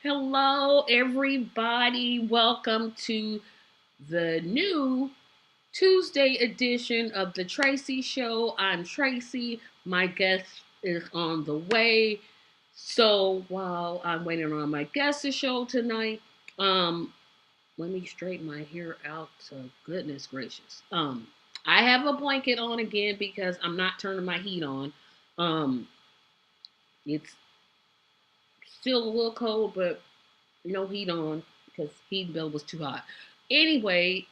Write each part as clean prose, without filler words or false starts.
Hello, everybody. Welcome to the new Tuesday edition of the Tracy Show. I'm Tracy. My guest is on the way. So while I'm waiting on my guest to show tonight, um, let me straighten my hair out. So goodness gracious. I have a blanket on again because I'm not turning my heat on. Um, it's still a little cold, but no heat on because heat bill was too hot. Anyway,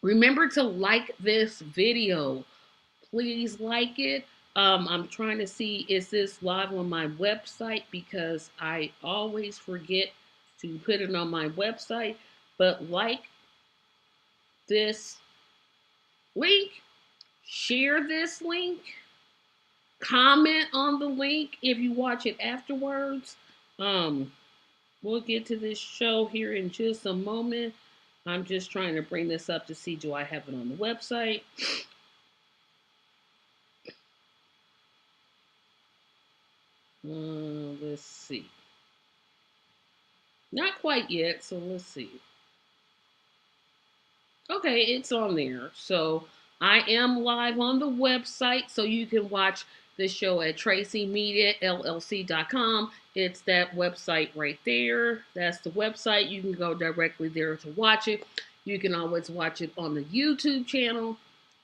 remember to like this video. Please like it. I'm trying to see is this live on my website because I always forget to put it on my website. But like this link, share this link, comment on the link if you watch it afterwards. Um, We'll get to this show here in just a moment. I'm just trying to bring this up to see do I have it on the website. Let's see. Not quite yet, so let's see. Okay, it's on there. So I am live on the website, so you can watch the show at TRACYMedia It's that website right there. That's the website. You can go directly there to watch it. You can always watch it on the YouTube channel.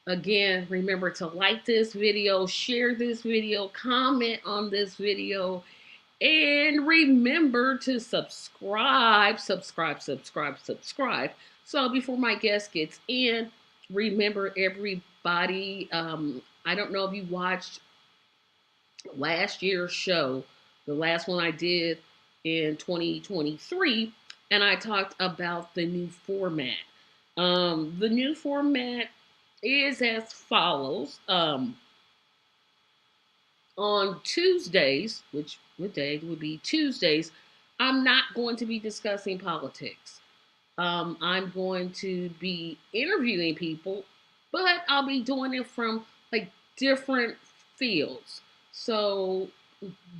Again, remember to like this video, share this video, comment on this video, and remember to subscribe. So before my guest gets in, remember everybody, I don't know if you watched last year's show, the last one I did in 2023, and I talked about the new format. The new format is as follows. On Tuesdays, which what day would be Tuesdays, I'm not going to be discussing politics. I'm going to be interviewing people, but I'll be doing it from like different fields. So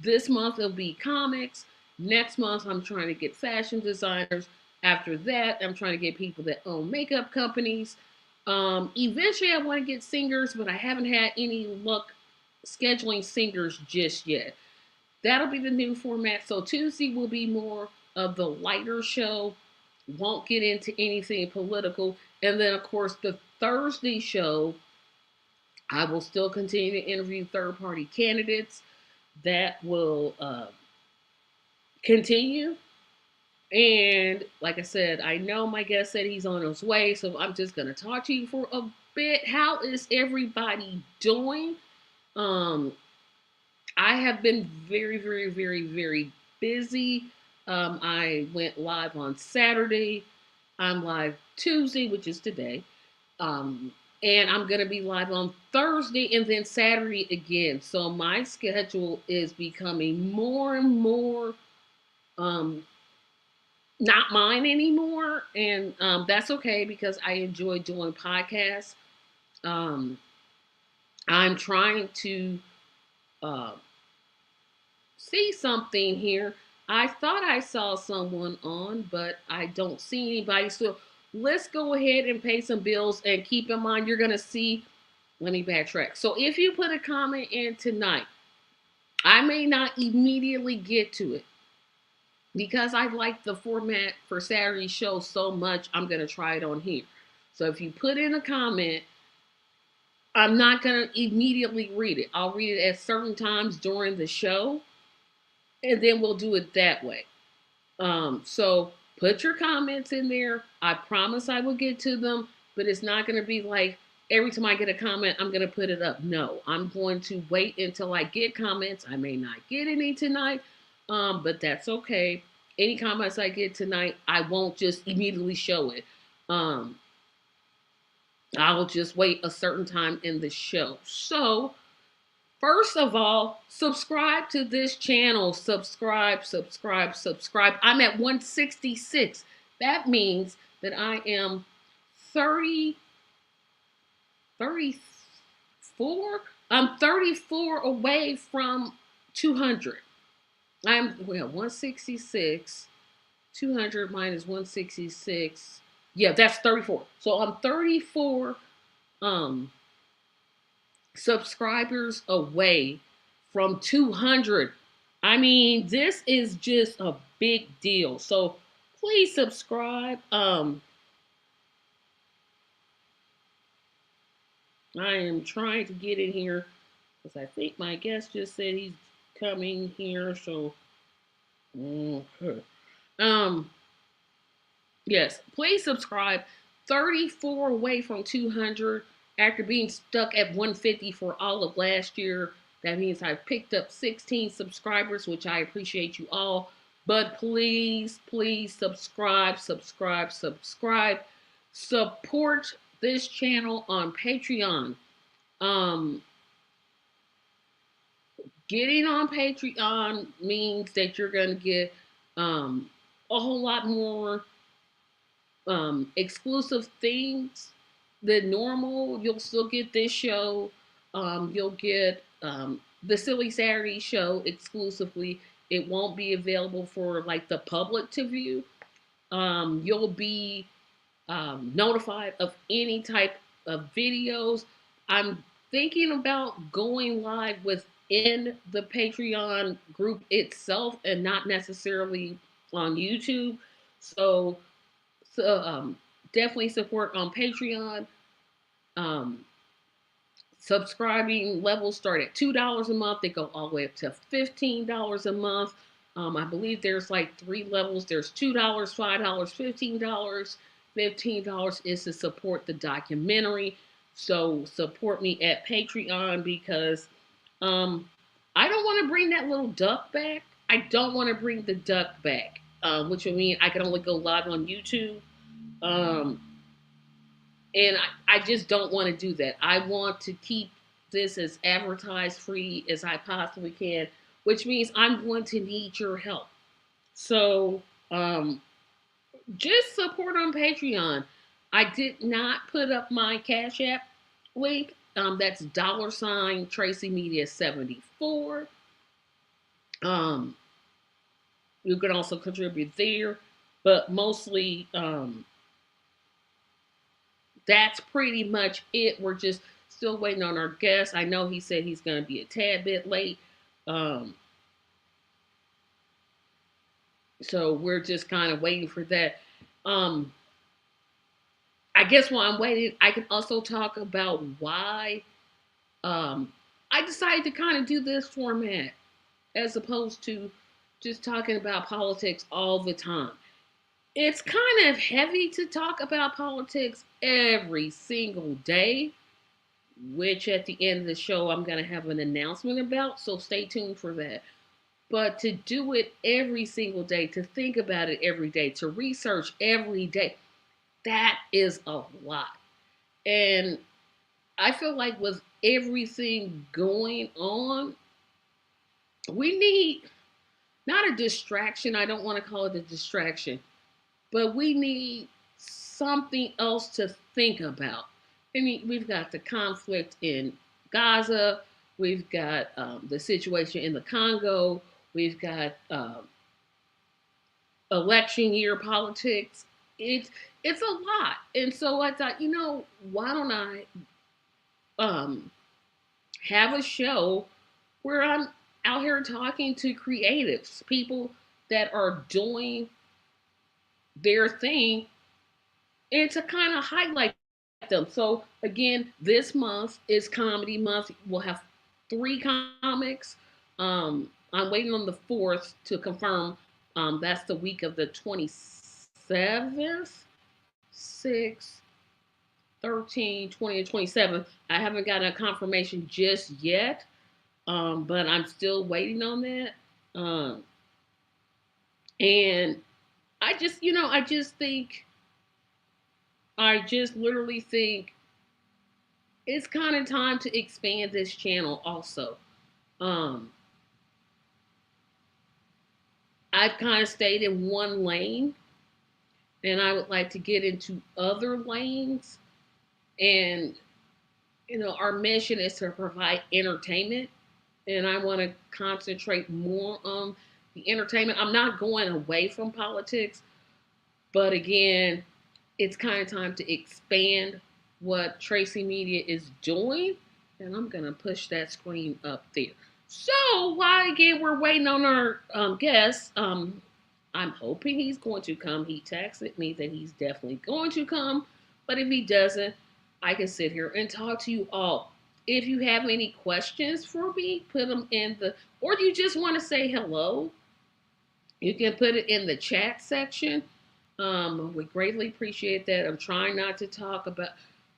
this month it'll be comics. Next month I'm trying to get fashion designers. After that, I'm trying to get people that own makeup companies. Eventually, I want to get singers, but I haven't had any luck scheduling singers just yet. That'll be the new format. So Tuesday will be more of the lighter show. Won't get into anything political. And then, of course, the Thursday show, I will still continue to interview third party candidates. That will continue. And like I said, I know my guest said he's on his way. So I'm just going to talk to you for a bit. How is everybody doing? Um, I have been very, very, very, very busy. I went live on Saturday. I'm live Tuesday, which is today. Um, and I'm going to be live on Thursday and then Saturday again. So my schedule is becoming more and more um, not mine anymore. And that's okay because I enjoy doing podcasts. Um, I'm trying to uh, see something here. I thought I saw someone on, but I don't see anybody. So let's go ahead and pay some bills and keep in mind you're going to see. Let me backtrack. So if you put a comment in tonight, I may not immediately get to it because I like the format for Saturday show so much. I'm going to try it on here. So if you put in a comment, I'm not going to immediately read it. I'll read it at certain times during the show, and then we'll do it that way. So put your comments in there. I promise I will get to them, but it's not going to be like every time I get a comment, I'm going to put it up. No, I'm going to wait until I get comments. I may not get any tonight, but that's okay. Any comments I get tonight, I won't just immediately show it. Um, I will just wait a certain time in the show. So, first of all, subscribe to this channel. Subscribe. I'm at 166. That means that I am 30, 34. I'm 34 away from 200. I'm well 166. 200 minus 166. Yeah, that's 34. So I'm 34 um subscribers away from 200. I mean, this is just a big deal. So please subscribe. I am trying to get in here because I think my guest just said he's coming here. So, um, yes, please subscribe. 34 away from 200 after being stuck at 150 for all of last year. That means I picked up 16 subscribers, which I appreciate you all. But please, please subscribe, subscribe, subscribe. Support this channel on Patreon. Um, Getting on Patreon means that you're going to get a whole lot more exclusive things than normal. You'll still get this show. You'll get the Silly Saturday show exclusively. It won't be available for like the public to view. You'll be notified of any type of videos. I'm thinking about going live within the Patreon group itself and not necessarily on YouTube. So so definitely support on Patreon. Um, Subscribing levels start at $2 a month. They go all the way up to $15 a month. I believe there's like three levels. There's $2, $5, $15. $15 is to support the documentary. So support me at Patreon because um, I don't want to bring that little duck back. I don't want to bring the duck back, which would mean I can only go live on YouTube. Um, and I just don't want to do that. I want to keep this as advertised free as I possibly can, which means I'm going to need your help. So just support on Patreon. I did not put up my Cash App link. That's $ Tracy Media 74. Um, you can also contribute there, but mostly that's pretty much it. We're just still waiting on our guest. I know he said he's going to be a tad bit late. Um, so we're just kind of waiting for that. Um, I guess while I'm waiting, I can also talk about why I decided to kind of do this format as opposed to just talking about politics all the time. It's kind of heavy to talk about politics every single day, which at the end of the show I'm going to have an announcement about, so stay tuned for that. But to do it every single day, to think about it every day, to research every day, that is a lot. And I feel like with everything going on, we need not a distraction. I don't want to call it a distraction, but we need something else to think about. I mean, we've got the conflict in Gaza, we've got the situation in the Congo, we've got election year politics. It's a lot, and so I thought, why don't I um, have a show where I'm out here talking to creatives, people that are doing their thing, and to kind of highlight them. So again, this month is comedy month. We'll have three comics. I'm waiting on the fourth to confirm. That's the week of the 27th, 6, 13, 20, and 27th. I haven't gotten a confirmation just yet, but I'm still waiting on that. And I just literally think it's kind of time to expand this channel also. Um, I've kind of stayed in one lane and I would like to get into other lanes. And, our mission is to provide entertainment. And I want to concentrate more on the entertainment. I'm not going away from politics, but again, it's kind of time to expand what Tracy Media is doing. And I'm going to push that screen up there. So, while again we're waiting on our guest, I'm hoping he's going to come. He texted me that he's definitely going to come. But if he doesn't, I can sit here and talk to you all. If you have any questions for me, put them in the, or you just want to say hello, you can put it in the chat section. We greatly appreciate that. I'm trying not to talk about.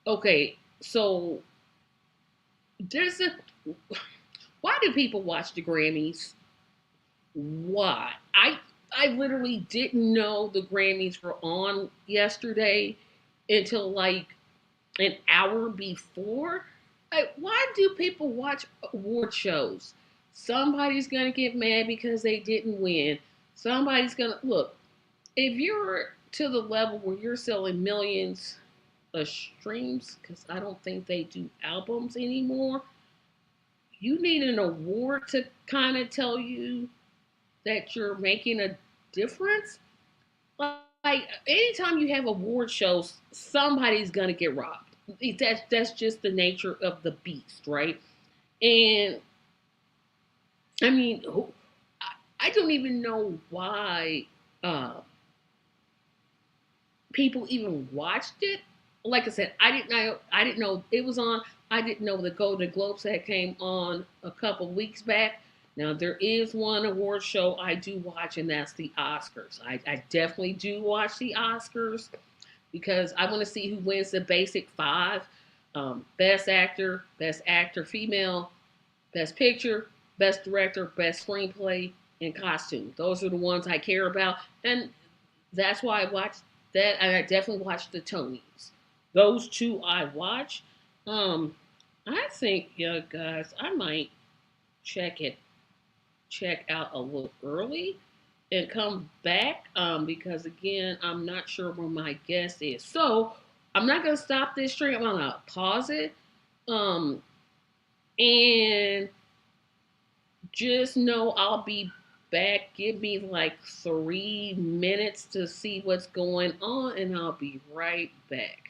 Okay, so there's a. Why do people watch the Grammys? Why? I literally didn't know the Grammys were on yesterday until like an hour before. Like, why do people watch award shows? Somebody's gonna get mad because they didn't win. Somebody's gonna look. If you're to the level where you're selling millions of streams, because I don't think they do albums anymore, you need an award to kind of tell you that you're making a difference. Like anytime you have award shows, somebody's gonna get robbed. That's just the nature of the beast, right? And I mean, I don't even know why people even watched it. Like I said, I didn't know it was on. I didn't know the Golden Globes that came on a couple weeks back. Now there is one award show I do watch, and that's the Oscars. I definitely do watch the Oscars because I want to see who wins the basic five: best actor female, best picture, best director, best screenplay, and costume. Those are the ones I care about, and that's why I watched that. And I definitely watched the Tonys. Those two I watch. Um, I think, yeah, guys, I might check it, check out a little early and come back. Because again, I'm not sure where my guest is. So I'm not gonna stop this stream. I'm gonna pause it. Um, and just know I'll be back. Give me like 3 minutes to see what's going on, and I'll be right back.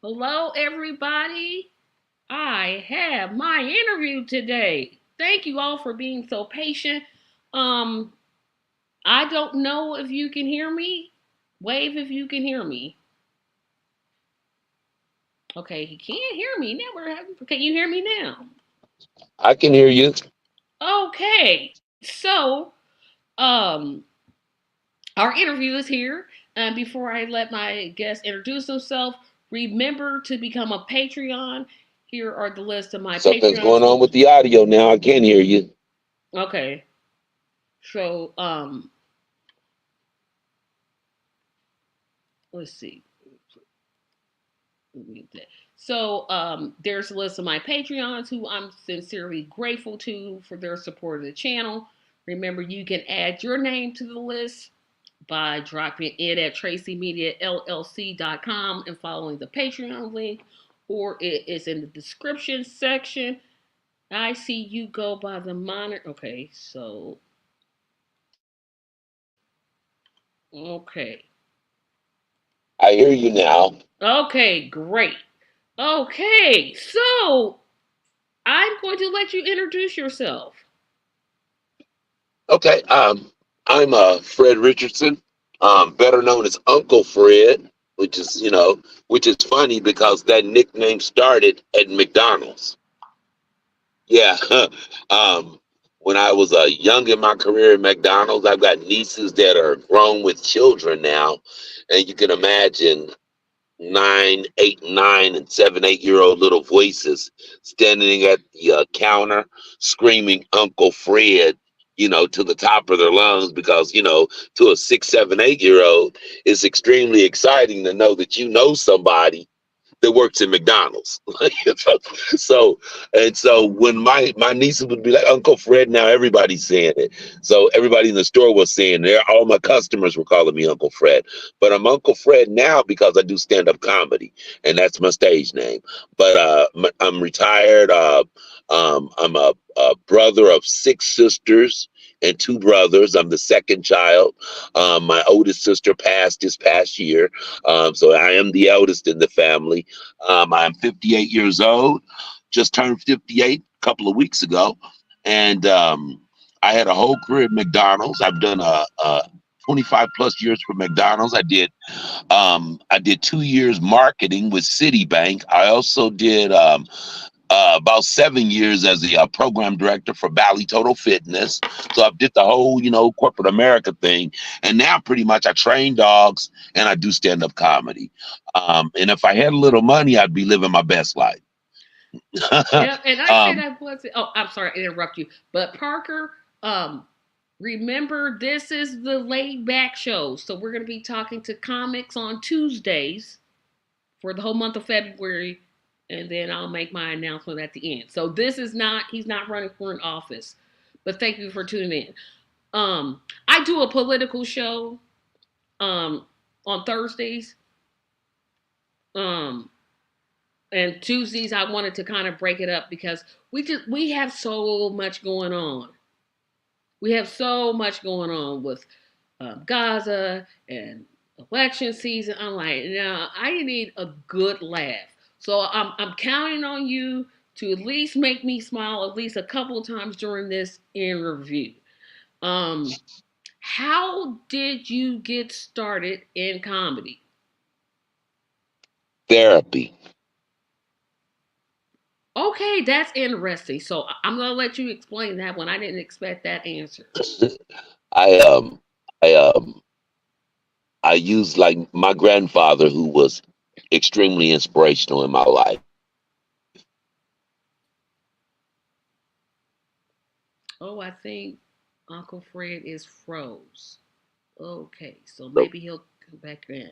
Hello, everybody. I have my interview today. Thank you all for being so patient. Um, I don't know if you can hear me. Wave if you can hear me. Okay, he can't hear me. Now we're having. Can you hear me now? I can hear you. Okay, so um, our interview is here. And before I let my guest introduce himself, remember to become a Patreon. Here are the list of my Something's Patreons going on who. with the audio now. I can't hear you. Okay, so let's see. So there's a list of my Patreons who I'm sincerely grateful to for their support of the channel. Remember, you can add your name to the list by dropping it at TRACYMediaLLC.com and following the Patreon link, or it is in the description section. I see you go by the monitor. Okay, so okay, I hear you now. okay, great. Okay, so I'm going to let you introduce yourself. Okay. I'm Fred Richardson, better known as Uncle Fred, which is funny because that nickname started at McDonald's. Yeah. When I was young in my career at McDonald's, I've got nieces that are grown with children now, and you can imagine 9, 8, 9, and 7, 8 year old little voices standing at the counter screaming Uncle Fred, to the top of their lungs because, to a 6, 7, 8 year old, it's extremely exciting to know that you know somebody that works at McDonald's. so so when my nieces would be like Uncle Fred, now everybody's saying it. So everybody in the store was saying it. All my customers were calling me Uncle Fred. But I'm Uncle Fred now because I do stand up comedy, and that's my stage name. But I'm retired. I'm a brother of 6 sisters and 2 brothers. I'm the second child. My oldest sister passed this past year, so I am the eldest in the family. I'm 58 years old, just turned 58 a couple of weeks ago, and I had a whole career at McDonald's. I've done a 25 plus years for McDonald's. I did 2 years marketing with Citibank. I also did about 7 years as the program director for Bally Total Fitness. So I did the whole, corporate America thing. And now pretty much I train dogs and I do stand up comedy. And if I had a little money, I'd be living my best life. Yeah, and I said um, I wasn't. Oh, I'm sorry, I interrupt you. But Parker, remember this is the laid back show, so we're going to be talking to comics on Tuesdays for the whole month of February, and then I'll make my announcement at the end. So this is not. He's not running for an office, but thank you for tuning in. I do a political show on Thursdays. Um, and Tuesdays I wanted to kind of break it up because we have so much going on. We have so much going on with Gaza and election season. I'm like, now I need a good laugh. So I'm counting on you to at least make me smile at least a couple of times during this interview. Um, how did you get started in comedy? Therapy. Okay, that's interesting. So I'm gonna let you explain that one. I didn't expect that answer. I I I used like my grandfather, who was extremely inspirational in my life. Oh, I think Uncle Fred is froze. Okay, so So, maybe he'll come back in.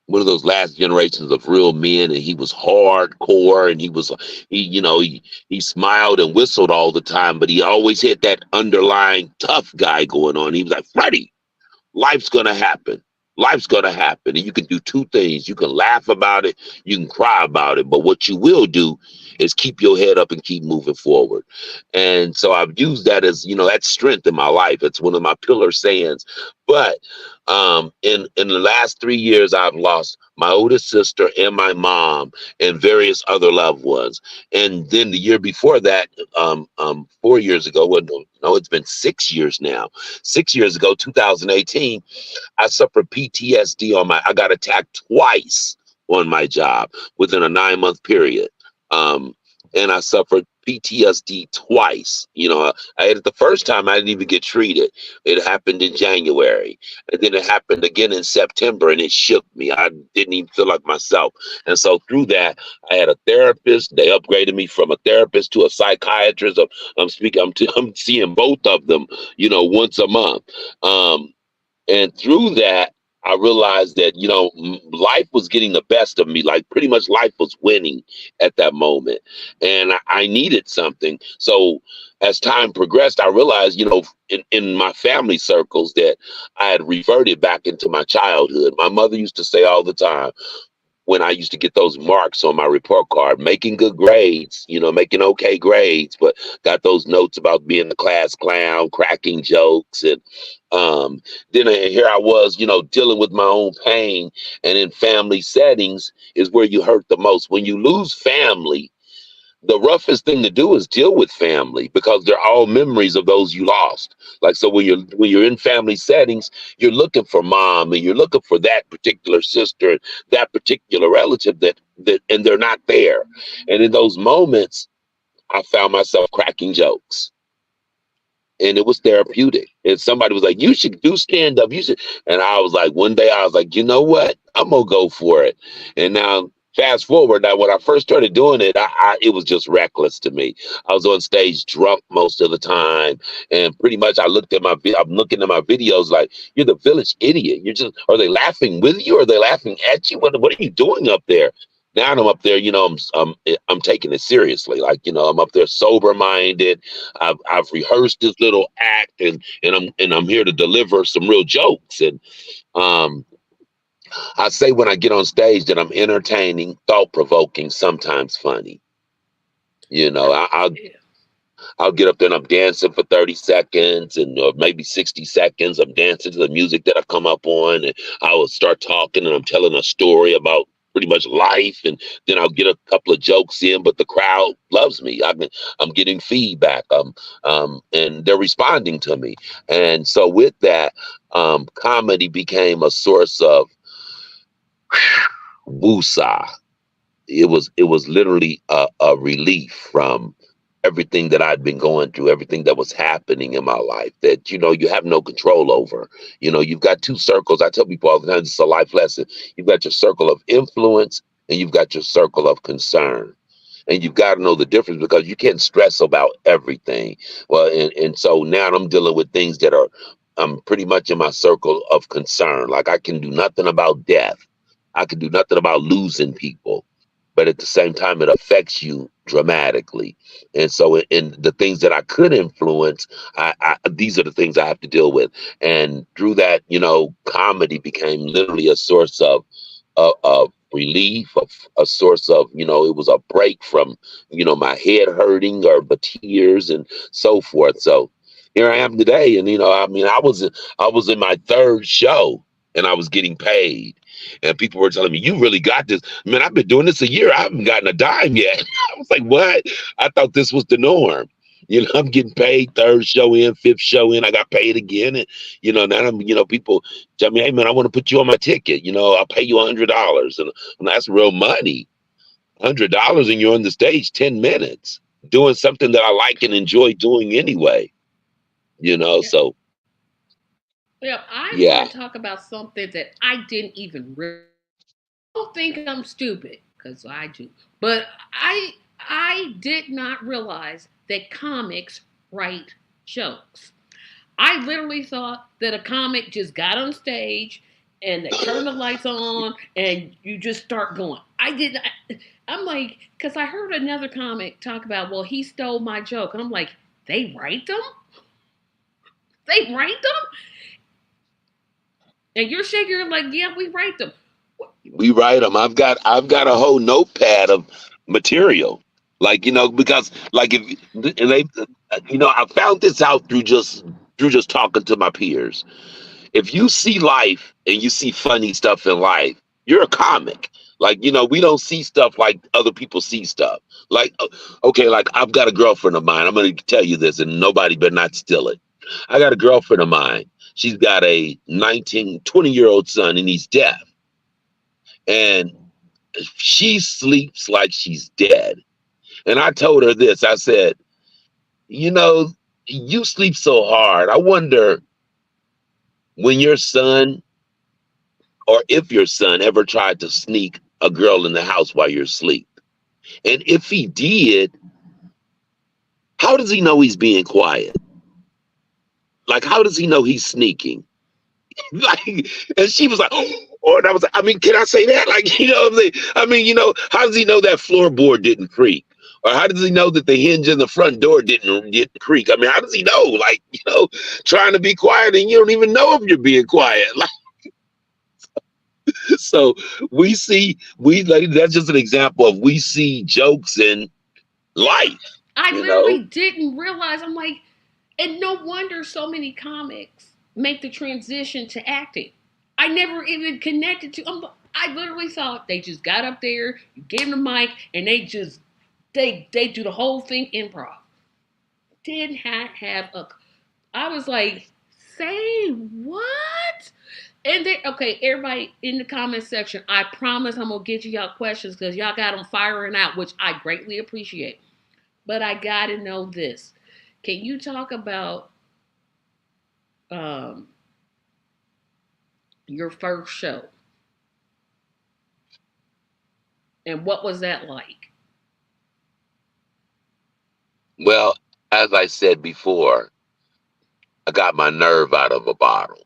one of those last generations of real men, and he was hardcore, and he smiled and whistled all the time, but he always had that underlying tough guy going on. He was like, Freddie, life's gonna happen. Life's gonna happen. And you can do two things. You can laugh about it, you can cry about it, but what you will do is keep your head up and keep moving forward. And so I've used that as, that's strength in my life. It's one of my pillar sayings. But In the last 3 years, I've lost my oldest sister and my mom and various other loved ones. And then the year before that, 4 years ago, well, no, it's been 6 years now. 6 years ago, 2018, I suffered PTSD on my. I got attacked twice on my job within a 9 month period, um, and I suffered PTSD twice. I had it the first time. I didn't even get treated. It happened in January, and then it happened again in September, and it shook me. I didn't even feel like myself. And so through that, I had a therapist. They upgraded me from a therapist to a psychiatrist. I'm speaking. I'm seeing both of them. Once a month. And through that, I realized that, life was getting the best of me. Like pretty much life was winning at that moment. And I needed something. So as time progressed, I realized, in my family circles that I had reverted back into my childhood. My mother used to say all the time, when I used to get those marks on my report card, making good grades, making okay grades, but got those notes about being the class clown, cracking jokes. And then here I was, dealing with my own pain. And in family settings is where you hurt the most. When you lose family, the roughest thing to do is deal with family because they're all memories of those you lost. Like, so when you're in family settings, you're looking for mom and you're looking for that particular sister, that particular relative that and they're not there. And in those moments, I found myself cracking jokes, and it was therapeutic. And somebody was like, "You should do stand up. You should." And I was like, one day I was like, "You know what? I'm gonna go for it." And now, fast forward, now when I first started doing it, it was just reckless to me. I was on stage drunk most of the time, and pretty much I'm looking at my videos like, "You're the village idiot. You're just. Are they laughing with you? Or are they laughing at you? What are you doing up there?" Now I'm up there, I'm taking it seriously. Like, I'm up there sober minded. I've rehearsed this little act, and I'm here to deliver some real jokes. And um, I say when I get on stage that I'm entertaining, thought provoking, sometimes funny. You know, Yep. I, I'll Yeah. I'll get up there and I'm dancing for 30 seconds and or maybe 60 seconds. I'm dancing to the music that I come up on, and I will start talking and I'm telling a story about pretty much life, and then I'll get a couple of jokes in, but the crowd loves me. I'm getting feedback, and they're responding to me. And so with that, comedy became a source of woosah. It was literally a relief from everything that I'd been going through, everything that was happening in my life that you have no control over. You've got two circles. I tell people all the time, it's a life lesson. You've got your circle of influence and you've got your circle of concern. And you've got to know the difference because you can't stress about everything. Well, and so now I'm dealing with things that are pretty much in my circle of concern. Like I can do nothing about death. I can do nothing about losing people, but at the same time, it affects you dramatically. And so, in the things that I could influence, these are the things I have to deal with. And through that, comedy became literally a source of relief, of a source of, it was a break from, my head hurting or the tears and so forth. So here I am today, and I mean, I was in my third show, and I was getting paid. And people were telling me, "You really got this." Man, I've been doing this a year. I haven't gotten a dime yet. I was like, what? I thought this was the norm. I'm getting paid third show in, fifth show in. I got paid again. And, now people tell me, "Hey, man, I want to put you on my ticket. I'll pay you $100." And that's real money. $100 and you're on the stage 10 minutes doing something that I like and enjoy doing anyway. Yeah. So Well, I want yeah. to talk about something that I didn't even realize. Don't think I'm stupid, because I do. But I did not realize that comics write jokes. I literally thought that a comic just got on stage and they turn the lights on and you just start going. I did not. I'm like, because I heard another comic talk about, well, he stole my joke. And I'm like, they write them? They write them? And you're shaking your like, yeah, we write them. We write them. I've got a whole notepad of material, like because like if and they, I found this out through just talking to my peers. if you see life and you see funny stuff in life, you're a comic. Like, we don't see stuff like other people see stuff. Like, okay, like I've got a girlfriend of mine. I'm going to tell you this, and nobody better not steal it. I got a girlfriend of mine. She's got a 20-year-old son, and he's deaf. And she sleeps like she's dead. And I told her this. I said, you know, you sleep so hard. I wonder when your son, or if your son ever tried to sneak a girl in the house while you're asleep. And if he did, how does he know he's being quiet? Like, how does he know he's sneaking? Like, and she was like, oh, and I was like, I mean, can I say that? Like, what I'm saying? I mean, how does he know that floorboard didn't creak? Or how does he know that the hinge in the front door didn't creak? I mean, how does he know? Like, trying to be quiet and you don't even know if you're being quiet. Like, so like, that's just an example of we see jokes in life, I literally didn't realize. I'm like, and no wonder so many comics make the transition to acting. I never even connected to. I literally thought they just got up there, gave them the mic, and they do the whole thing improv. Did not have a. I was like, say what? And then, okay, everybody in the comment section, I promise I'm gonna get you y'all questions because y'all got them firing out, which I greatly appreciate. But I gotta know this. Can you talk about um, your first show and what was that like? Well, as I said before, I got my nerve out of a bottle.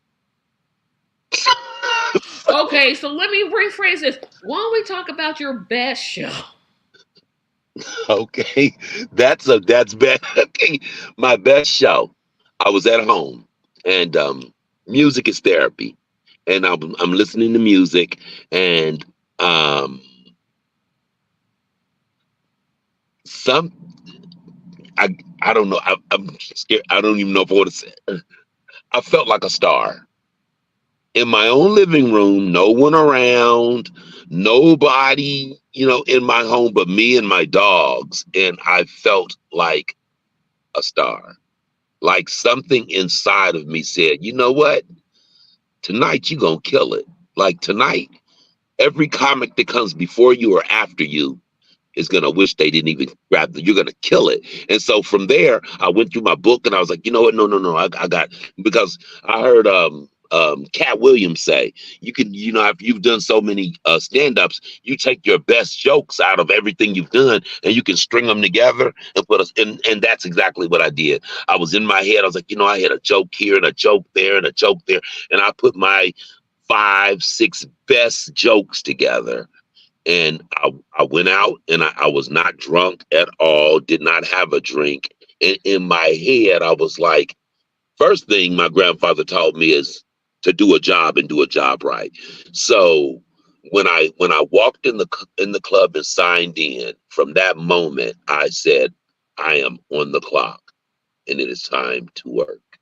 Okay, so let me rephrase this. Why don't we talk about your best show? Okay, that's bad. Okay, my best show. I was at home, and music is therapy, and I'm listening to music, and um, some I I don't know. I'm scared. I don't even know if I want to say. I felt like a star in my own living room. No one around. Nobody, in my home but me and my dogs, and I felt like a star. Like something inside of me said, you know what? Tonight you gonna kill it. Like tonight, every comic that comes before you or after you is gonna wish they didn't even grab the. You're gonna kill it. And so from there, I went through my book and I was like, you know what? No, no, no. I got because I heard Cat Williams say you can, if you've done so many stand-ups, you take your best jokes out of everything you've done and you can string them together and put us in. And that's exactly what I did. I was in my head. I was like, I had a joke here and a joke there and a joke there, and I put my 5, 6 best jokes together. And I went out and I was not drunk at all, did not have a drink. And in my head, I was like, first thing my grandfather taught me is to do a job and do a job right. So when I walked in the club and signed in, from that moment, I said, I am on the clock and it is time to work.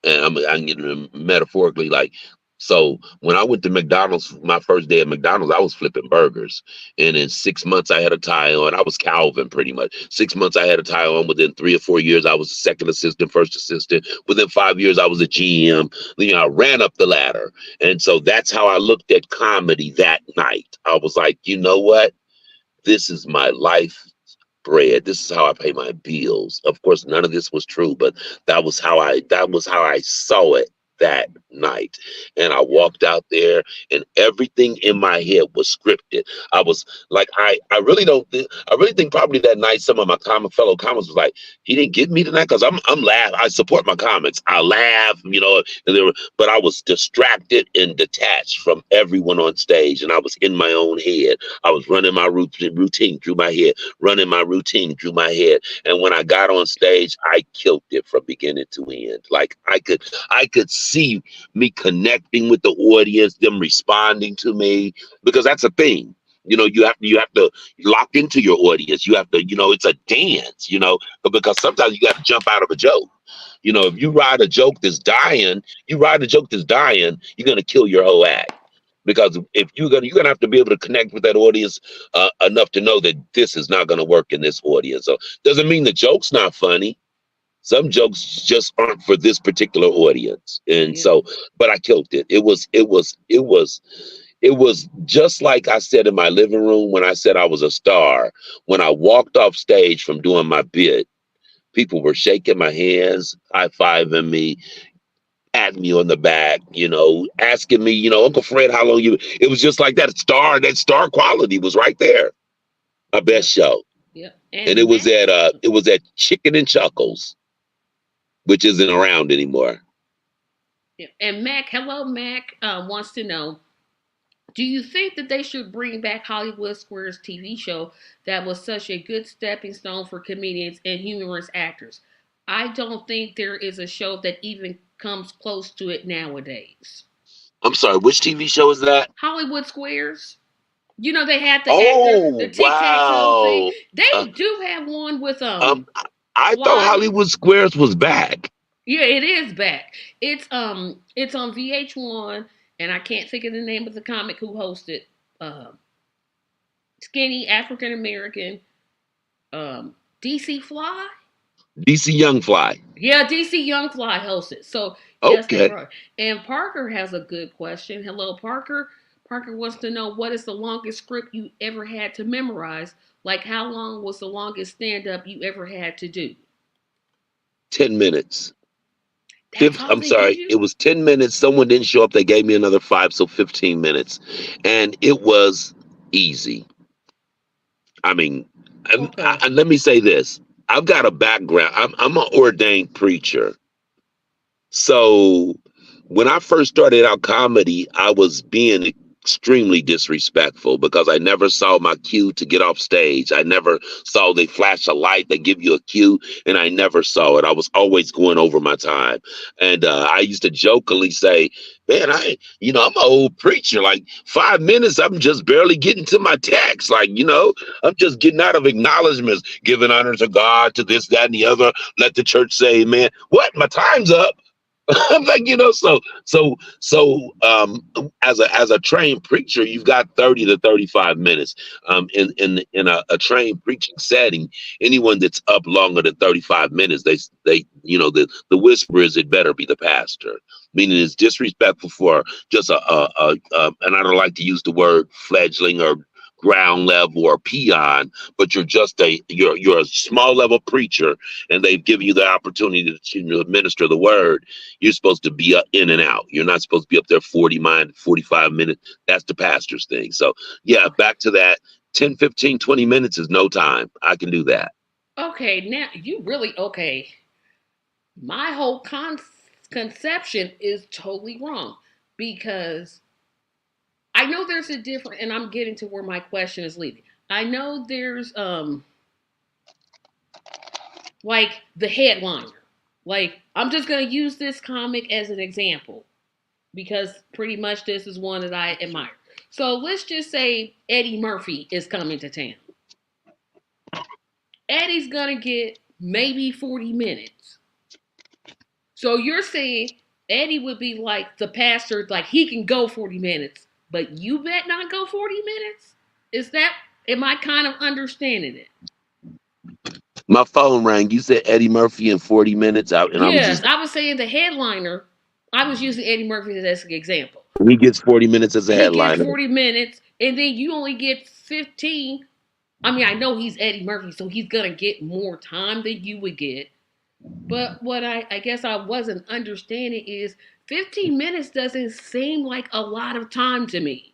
And I'm getting metaphorically like, so when I went to McDonald's, my first day at McDonald's, I was flipping burgers. And in 6 months, I had a tie on. I was Calvin pretty much. 6 months, I had a tie on. Within 3 or 4 years, I was a second assistant, first assistant. Within 5 years, I was a GM. I ran up the ladder. And so that's how I looked at comedy that night. I was like, you know what? This is my life bread. This is how I pay my bills. Of course, none of this was true, but that was how I saw it that night. And I walked out there and everything in my head was scripted. I was like, I really think probably that night some of my fellow comics was like, he didn't get me tonight because I'm laugh. I support my comics. I laugh, but I was distracted and detached from everyone on stage, and I was in my own head. I was running my routine through my head, running my routine through my head. And when I got on stage, I killed it from beginning to end. Like I could see me connecting with the audience, them responding to me, because that's a thing. You have to lock into your audience. You have to, it's a dance, but because sometimes you got to jump out of a joke. You know, if you ride a joke that's dying, you're gonna kill your whole act. Because if you're gonna have to be able to connect with that audience enough to know that this is not gonna work in this audience. So doesn't mean the joke's not funny. Some jokes just aren't for this particular audience. And Yeah. so, but I killed it. It was just like I said in my living room when I said I was a star. When I walked off stage from doing my bit, people were shaking my hands, high-fiving me, patting me on the back, asking me, Uncle Fred, how long you. It was just like that star quality was right there. My best Yep. show. Yep. And And Mac. it was at Chicken and Chuckles, which isn't around anymore. Yep. And Mac, hello, Mac, wants to know, do you think that they should bring back Hollywood Squares TV show that was such a good stepping stone for comedians and humorous actors? I don't think there is a show that even comes close to it nowadays. I'm sorry, which TV show is that? Hollywood Squares. You know they had the actor, the Oh, tic tac toe thing. wow. Uh, They do have one with um, I thought Fly. Hollywood Squares was back. Yeah, it is back. It's on VH1, and I can't think of the name of the comic who hosted. Skinny African American, DC Fly. DC Young Fly. Yeah, DC Young Fly hosted. So yes, they Okay. were. And Parker has a good question. Hello, Parker. Parker wants to know what is the longest script you ever had to memorize? Like how long was the longest stand up you ever had to do? 10 minutes. That's all I'm they give sorry. It you? was 10 minutes. Someone didn't show up. They gave me another five, so 15 minutes. And it was easy. I mean, Okay. and let me say this. I've got a background. I'm an ordained preacher. So when I first started out comedy, I was being extremely disrespectful because I never saw my cue to get off stage. I never saw they flash a light, they give you a cue, and I never saw it. I was always going over my time. And I used to jokingly say, man, I'm an old preacher. Like 5 minutes, I'm just barely getting to my text. Like, I'm just getting out of acknowledgments, giving honor to God, to this, that, and the other. Let the church say amen. What? My time's up. I'm like, as a trained preacher, you've got 30 to 35 minutes. In a trained preaching setting, anyone that's up longer than 35 minutes, the whisper is it better be the pastor. Meaning it's disrespectful for just and I don't like to use the word fledgling or ground level or peon, but you're a small level preacher, and they've given you the opportunity to administer the word. You're supposed to be in and out. You're not supposed to be up there 45 minutes. That's the pastor's thing. So, yeah, Okay. back to that. 10, 15, 20 minutes is no time. I can do that. Okay, now you really okay. My whole conception is totally wrong because I know there's a different, and I'm getting to where my question is leading. I know there's like the headliner. Like I'm just gonna use this comic as an example because pretty much this is one that I admire. So let's just say Eddie Murphy is coming to town. Eddie's gonna get maybe 40 minutes. So you're saying Eddie would be like the pastor, like he can go 40 minutes, but you bet not go 40 minutes? Is that, am I kind of understanding it? My phone rang. You said Eddie Murphy in 40 minutes out, and I was Yes, just, I was saying the headliner, I was using Eddie Murphy as an example. he gets 40 minutes as a He gets headliner. 40 minutes, and then you only get 15. I mean, I know he's Eddie Murphy, so he's going to get more time than you would get. But what I guess I wasn't understanding is 15 minutes doesn't seem like a lot of time to me.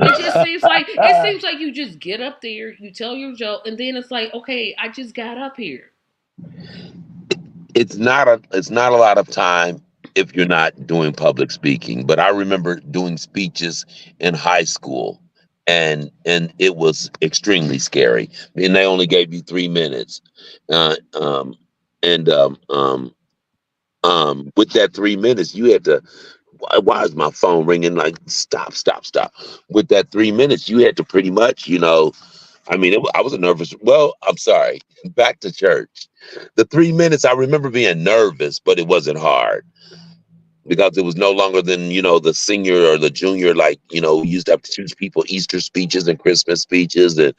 It seems like you just get up there, you tell your joke, and then it's like, okay, I just got up here. It's not a lot of time if you're not doing public speaking. But I remember doing speeches in high school, and it was extremely scary. And they only gave you 3 minutes. Uh, um, and with that 3 minutes, you had to. Why is my phone ringing? Like, stop, stop, stop. With that 3 minutes, you had to pretty much, I mean, I was a nervous. Well, I'm sorry. Back to church. The 3 minutes, I remember being nervous, but it wasn't hard because it was no longer than the senior or the junior. Like we used to have to teach people Easter speeches and Christmas speeches, and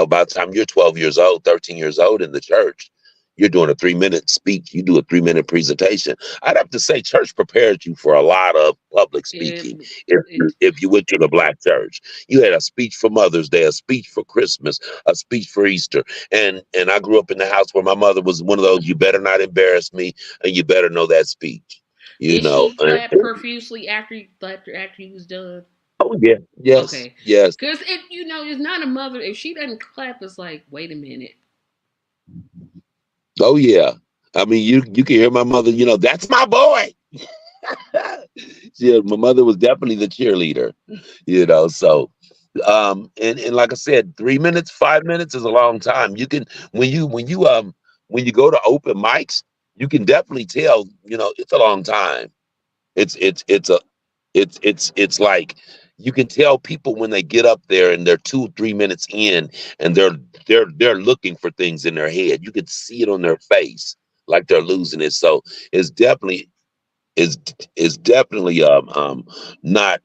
by the time you're 12 years old, 13 years old in the church, you're doing a 3 minute speech. You do a 3 minute presentation. I'd have to say church prepared you for a lot of public It, speaking. If you went to the black church, you had a speech for Mother's Day, a speech for Christmas, a speech for Easter. And I grew up in the house where my mother was one of those, you better not embarrass me and you better know that speech. you did know she and, clap profusely after you was done? oh yeah, yes, Okay, yes. because it's not a mother. If she doesn't clap, it's like, wait a minute. Oh yeah. I mean, you can hear my mother, that's my boy. Yeah, my mother was definitely the cheerleader, so and like I said, 3 minutes, 5 minutes is a long time. You can when you go to open mics, you can definitely tell, it's a long time. It's a it's like you can tell people when they get up there and they're 2 3 minutes in, and they're looking for things in their head. You can see it on their face, like they're losing it. So it's definitely is is definitely not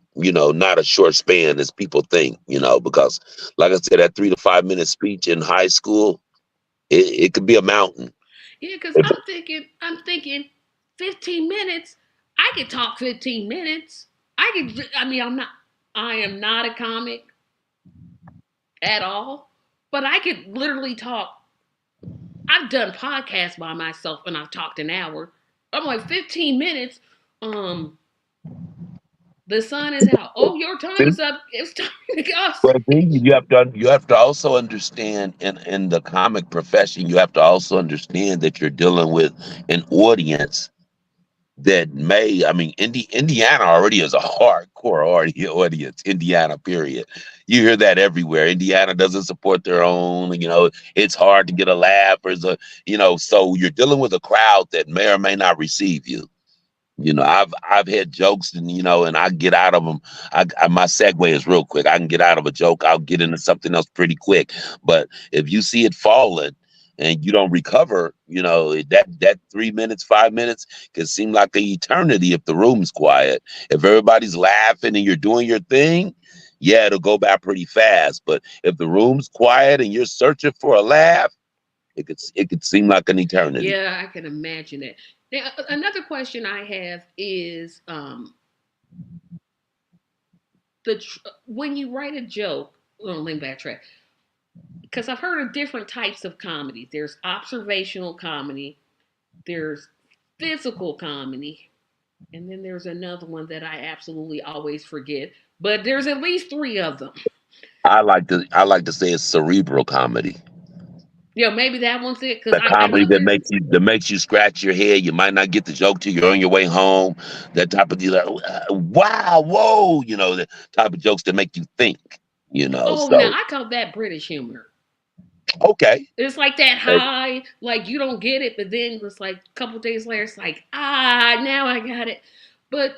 a short span as people think, because like I said, that 3 to 5 minute speech in high school, it could be a mountain. Yeah, because If, I'm thinking, 15 minutes. I could talk 15 minutes. I could. I mean, I am not a comic at all, but I could literally talk. I've done podcasts by myself and I've talked an hour. I'm like 15 minutes. Um, the sun is out. Oh, your time is up. It's time to go. But then you have to also understand in the comic profession, you have to also understand that you're dealing with an audience that I mean, Indiana already is a hardcore audience. Indiana, period. You hear that everywhere. Indiana doesn't support their own. It's hard to get a laugh, so you're dealing with a crowd that may or may not receive you. I've had jokes, and I get out of them. My segue is real quick. I can get out of a joke. I'll get into something else pretty quick. But if you see it falling and you don't recover, that 3 minutes, 5 minutes can seem like an eternity if the room's quiet. If everybody's laughing and you're doing your thing, yeah, it'll go by pretty fast. But if the room's quiet and you're searching for a laugh, it could seem like an eternity. Yeah, I can imagine it. Now, another question I have is when you write a joke. Well, let me backtrack because I've heard of different types of comedy. There's observational comedy. There's physical comedy. And then there's another one that I absolutely always forget. But there's at least three of them. I like to say it's cerebral comedy. Yeah, maybe that one's it because The I comedy know that there's. makes you scratch your head. You might not get the joke till you're on your way home. That type of deal. Like, wow, whoa, the type of jokes that make you think. Oh, now So I call that British humor. okay. It's like that Uh, high, like you don't get it, but then it's like a couple days later, it's like, now I got it. But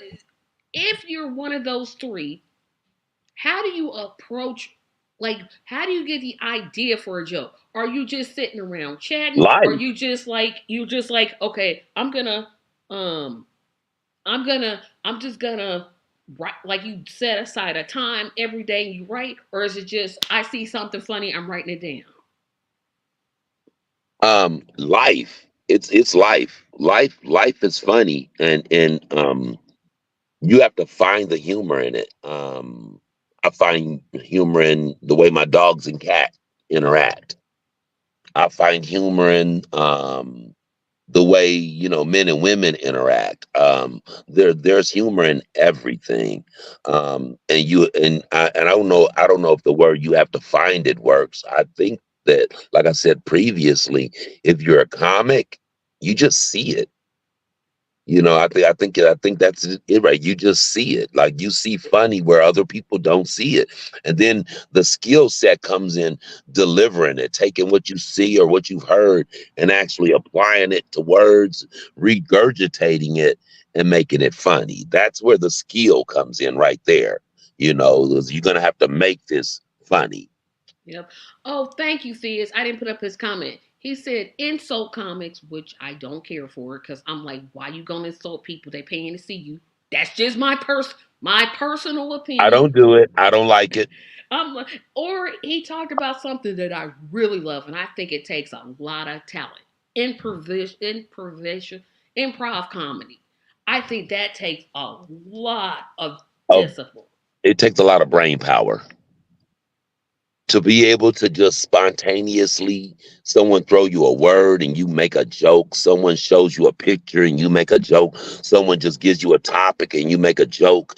if you're one of those three, how do you approach, like, how do you get the idea for a joke? Are you just sitting around chatting? Or Life. you just like, okay, um, I'm just gonna write, like you set aside a time every day and you write, or is it just, I see something funny, I'm writing it down? Life. It's life. Life is funny, and you have to find the humor in it. I find humor in the way my dogs and cat interact. I find humor in the way men and women interact. There's humor in everything, and I don't know if the word "you have to find it" works. I think that, like I said previously, if you're a comic, you just see it. I think that's it, right? You just see it, like you see funny where other people don't see it, and then the skill set comes in delivering it, taking what you see or what you've heard, and actually applying it to words, regurgitating it, and making it funny. That's where the skill comes in, right there. Is you're gonna have to make this funny. Yep. Oh, thank you, Theus. I didn't put up his comment. He said insult comics, which I don't care for, because I'm like, why you gonna insult people? They paying to see you. That's just my personal I opinion. don't do it. I don't like it. Or he talked about something that I really love, and I think it takes a lot of talent. Improv comedy. I think that takes a lot of Oh, discipline. it takes a lot of brain power to be able to just spontaneously someone throw you a word and you make a joke, someone shows you a picture and you make a joke, someone just gives you a topic and you make a joke.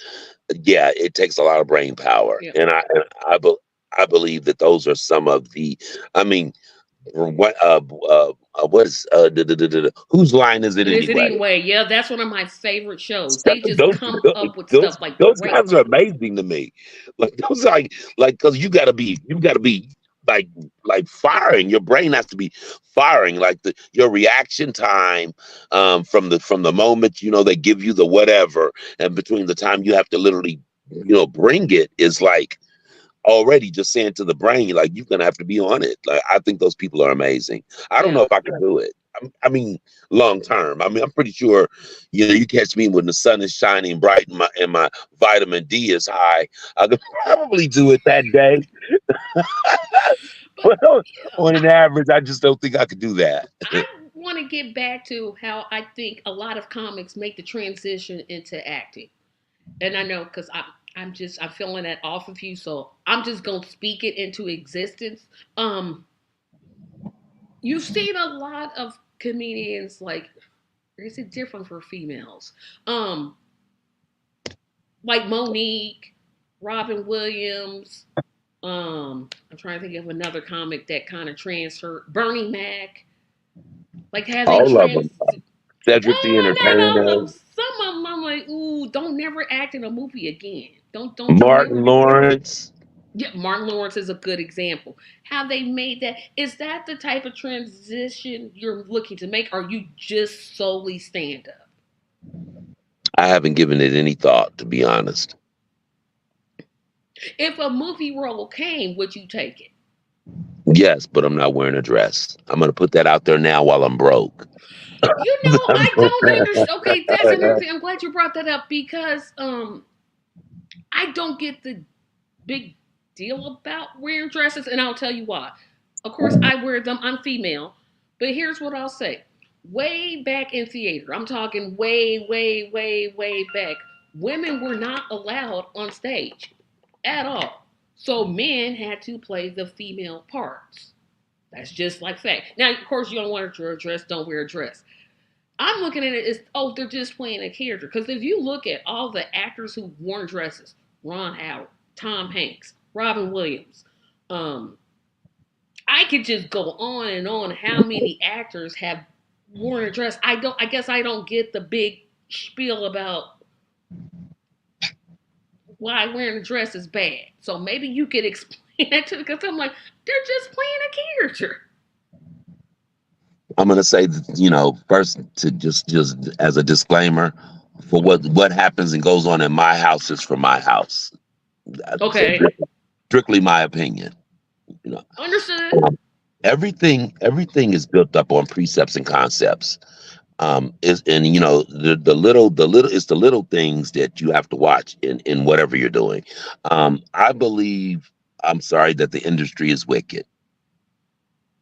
Yeah, it takes a lot of brain power, Yeah. I believe that those are some of the, I mean, what what is whose line is it And is it anyway? anyway? Yeah, that's one of my favorite shows. They just those come those up with those stuff like those great. guys are amazing to me. Like those are like because you gotta be like firing. Your brain has to be firing. Like your reaction time from the moment they give you the whatever and between the time you have to literally bring it is like already just saying to the brain, like you're gonna have to be on it. Like I think those people are amazing. I don't know Yeah. if I can do it. I mean, long term. I mean, I'm pretty sure, you catch me when the sun is shining bright and my vitamin D is high. I could probably do it that day. But But on an average, I just don't think I could do that. I want to get back to how I think a lot of comics make the transition into acting. And I know because I'm feeling that off of you, so I'm just gonna speak it into existence. Um, you've seen a lot of comedians like, or is it different for females? Um, like Monique, Robin Williams. I'm trying to think of another comic that kind of transferred. Bernie Mac. Like, have they All of trans? them. Cedric the Oh, not all of Entertainer, them. Some of them, I'm like, ooh, don't never act in a movie again. Don't you Martin never do. Lawrence. Yeah, Martin Lawrence is a good example. How they made that. Is that the type of transition you're looking to make? Or are you just solely stand up? I haven't given it any thought, to be honest. If a movie role came, would you take it? Yes, but I'm not wearing a dress. I'm gonna put that out there now while I'm broke. You know, I don't understand. Okay, that's another thing. I'm glad you brought that up because I don't get the big deal about wearing dresses, and I'll tell you why. Of course, I wear them. I'm female, but here's what I'll say. Way back in theater, I'm talking way back. Women were not allowed on stage at all, so men had to play the female parts. That's just like fact. Now, of course, you don't want to wear a dress. Don't wear a dress. I'm looking at it as, oh, they're just playing a character. Because if you look at all the actors who worn dresses, Ron Howard, Tom Hanks, Robin Williams, um, I could just go on and on how many actors have worn a dress. I guess I don't get the big spiel about why wearing a dress is bad. So maybe you could explain that to me because I'm like, they're just playing a character. I'm gonna say that, first to just as a disclaimer, for what happens and goes on in my house is for my house. So Okay. strictly my opinion. You know, Understood. um, everything is built up on precepts and concepts. Is and the little it's the little things that you have to watch in whatever you're doing. I believe. I'm sorry that the industry is wicked.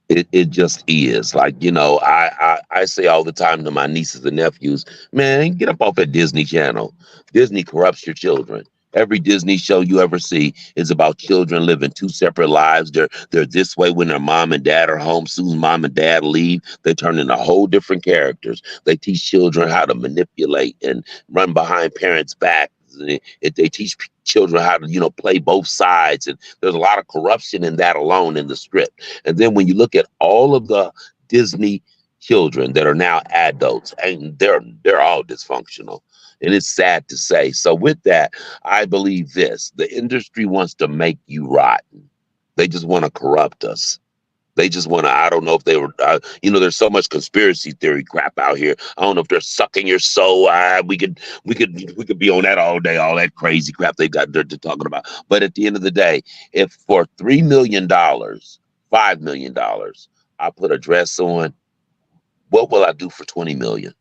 It just is. Like, I say all the time to my nieces and nephews, man, get up off that Disney Channel. Disney corrupts your children. Every Disney show you ever see is about children living two separate lives. They're this way when their mom and dad are home. Soon as mom and dad leave, they turn into whole different characters. They teach children how to manipulate and run behind parents' backs. They teach children how to, play both sides. And there's a lot of corruption in that alone in the script. And then when you look at all of the Disney children that are now adults, and they're all dysfunctional. And it's sad to say. So with that, I believe this. The industry wants to make you rotten. They just want to corrupt us. They just want to. I don't know if they were. There's so much conspiracy theory crap out here. I don't know if they're sucking your soul. We could be on that all day. All that crazy crap they're talking about. But at the end of the day, if for $3 million, $5 million, I put a dress on, what will I do for 20 million?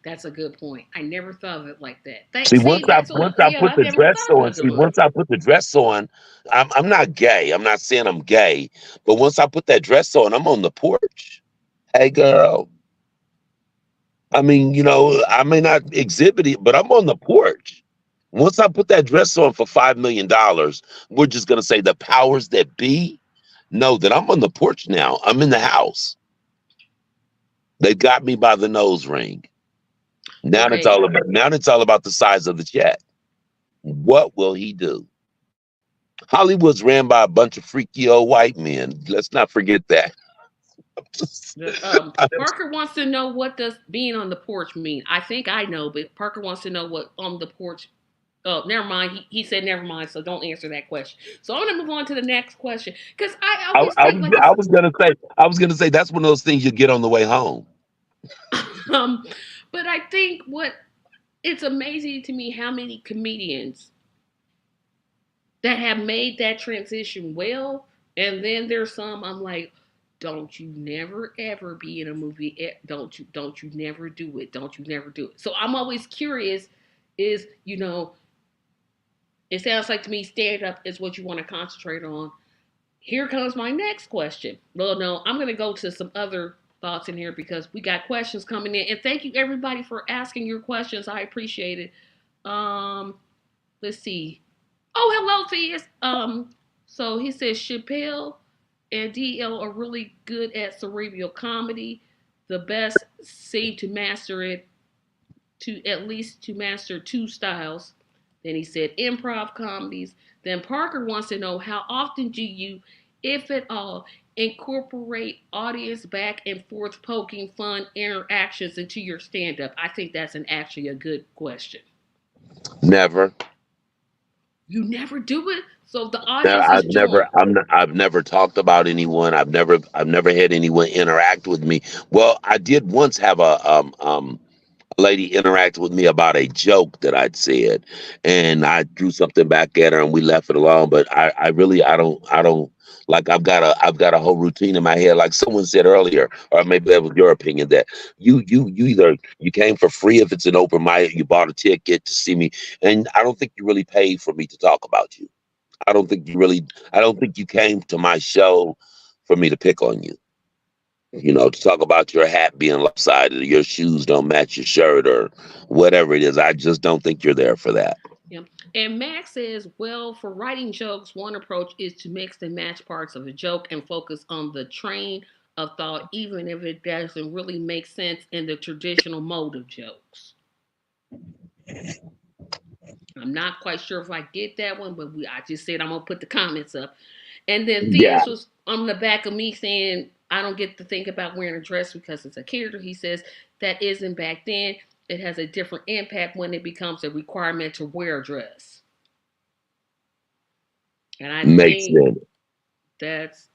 That's a good point. I never thought of it like that. Thank, See, see, that's what. once I Yeah, put I the never dress thought on, about it see, like once I that. put the dress on, I'm not gay. I'm not saying I'm gay, but once I put that dress on, I'm on the porch. Hey, girl. I mean, I may not exhibit it, but I'm on the porch. Once I put that dress on for $5 million, we're just gonna say the powers that be know that I'm on the porch now. I'm in the house. They got me by the nose ring. Well, hey, Now it's all about the size of the check. What will he do? Hollywood's ran by a bunch of freaky old white men. Let's not forget that. Parker wants to know what does being on the porch mean. I think I know, but Parker wants to know what on the porch. Oh, never mind. He said never mind, so don't answer that question. So I'm gonna move on to the next question because I I, always I, think was, like I it's was gonna say, that's one of those things you get on the way home. um, but I think what it's amazing to me how many comedians that have made that transition well, and then there's some I'm like, don't you never ever be in a movie? Don't you never do it? Don't you never do it? So I'm always curious. Is it sounds like to me stand up is what you want to concentrate on. Here comes my next question. Well, no, I'm going to go to some other thoughts in here because we got questions coming in. And thank you everybody for asking your questions. I appreciate it. Um, let's see. Oh, hello, Theus. So he says Chappelle and DL are really good at cerebral comedy. The best seem to master it to at least to master two styles. Then he said improv comedies. Then Parker wants to know how often do you, if at all, incorporate audience back and forth poking fun interactions into your stand up? I think that's actually a good question. Never. You never do it, so the No, audience is joined. I've never talked about anyone. I've never had anyone interact with me. Well, I did once have a lady interacted with me about a joke that I'd said, and I threw something back at her, and we left it alone. But I really, I don't like. I've got a whole routine in my head. Like someone said earlier, or maybe that was your opinion, that you either you came for free if it's an open mic, you bought a ticket to see me, and I don't think you really paid for me to talk about you. I don't think you really. I don't think you came to my show for me to pick on you. To talk about your hat being lopsided, or your shoes don't match your shirt, or whatever it is. I just don't think you're there for that. Yeah. And Max says, well, for writing jokes, one approach is to mix and match parts of a joke and focus on the train of thought, even if it doesn't really make sense in the traditional mode of jokes. I'm not quite sure if I get that one, but I just said I'm gonna put the comments up. And then Yeah, Theus was on the back of me saying I don't get to think about wearing a dress because it's a character. He says that isn't back then. It has a different impact when it becomes a requirement to wear a dress. And I makes think sense. that's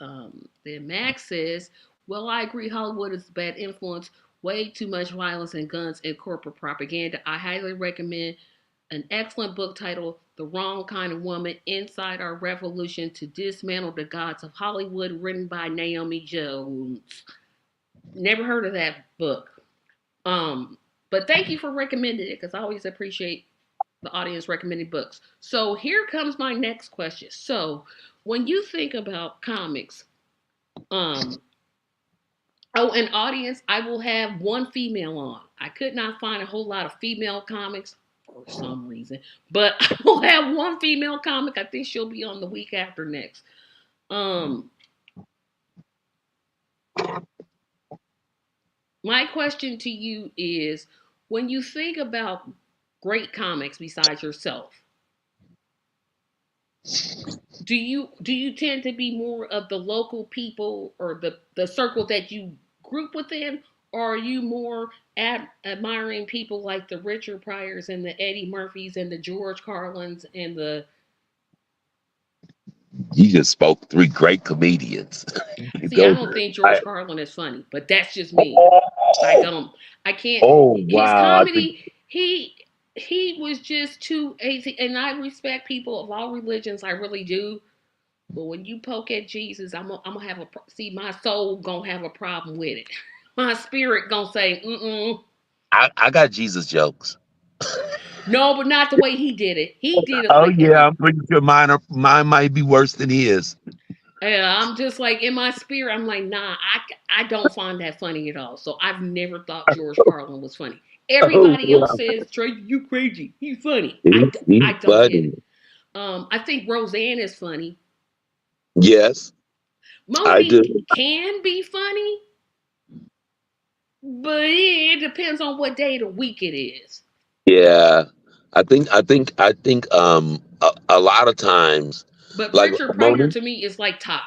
then Max says, well, I agree Hollywood is a bad influence. Way too much violence and guns and corporate propaganda. I highly recommend an excellent book titled The Wrong Kind of Woman Inside Our Revolution to Dismantle the Gods of Hollywood, written by Naomi Jones. Never heard of that book. But thank you for recommending it because I always appreciate the audience recommending books. So here comes my next question. So when you think about comics, um, oh, an audience, I will have one female on. I could not find a whole lot of female comics for some reason, but I will have one female comic. I think she'll be on the week after next. Um, my question to you is, when you think about great comics besides yourself, do you tend to be more of the local people or the circle that you group within, or are you more admiring people like the Richard Pryors and the Eddie Murphys and the George Carlins and the You just spoke three great comedians. See, I Those, don't think I, George Carlin is funny, but that's just me. I don't. I can't. oh His wow! I think comedy, he was just too easy. And I respect people of all religions. I really do. But when you poke at Jesus, I'm gonna have a see. My soul gonna have a problem with it. My spirit gonna say, mm. I got Jesus jokes. No, but not the way he did it. He did it Oh like yeah, I'm pretty sure mine might be worse than his. I'm just like in my spirit. I'm like, nah, I don't find that funny at all. So I've never thought George Carlin was funny. Oh Everybody else wow, says, Trey, you crazy. He's funny. he's I don't get funny. it. I think Roseanne is funny. Yes, Most I do. people can be funny, but it depends on what day of the week it is. Yeah, I think a lot of times, But like Richard Pryor Moni. to me is like top.